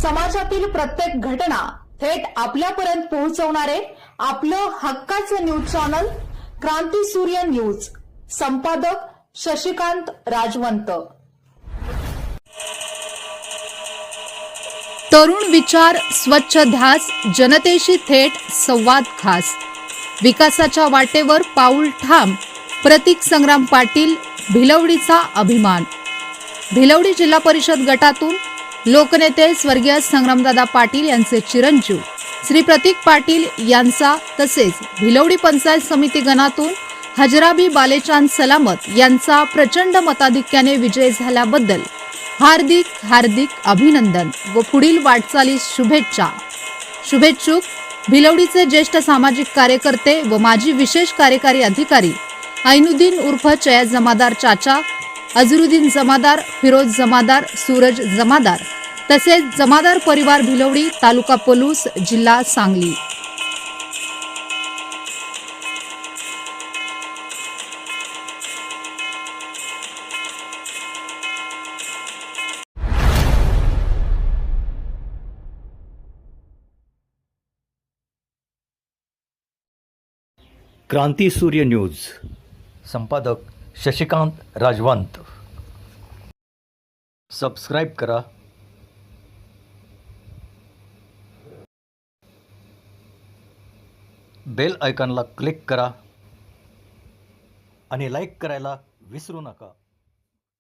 समाजातील प्रत्येक घटना थेट आपल्यापर्यंत पोहोचवणारे आपलं हक्काचं न्यूज चॅनल क्रांती सूर्य न्यूज. संपादक शशिकांत राजवंत. तरुण विचार, स्वच्छ ध्यास, जनतेशी थेट संवाद खास. विकासाच्या वाटेवर पाऊल ठाम. प्रतीक संग्राम पाटील, भिलवडीचा अभिमान. भिलवडी जिल्हा परिषद गटातून लोकनेते स्वर्गीय संग्रामदादा पाटील यांचे चिरंजीव श्री प्रतीक पाटील यांचा, तसेच भिलवडी पंचायत समिती गणातून हजराबी बालेचांद सलामत यांचा प्रचंड मताधिक्याने विजय झाल्याबद्दल हार्दिक हार्दिक अभिनंदन व पुढील वाटचालीस शुभेच्छा. शुभेच्छुक भिलवडीचे ज्येष्ठ सामाजिक कार्यकर्ते व माजी विशेष कार्यकारी अधिकारी ऐनुद्दीन उर्फ चया जमादार चाचा, अझरुद्दीन जमादार, फिरोज जमादार, सूरज जमादार, तसेच जमादार परिवार भिलवडी, तालुका पलूस, जिल्हा सांगली. क्रांती सूर्य न्यूज. संपादक शशिकांत राजवंत. सबस्क्राईब करा, बेल आयकॉनला क्लिक करा आणि लाईक करायला विसरू नका.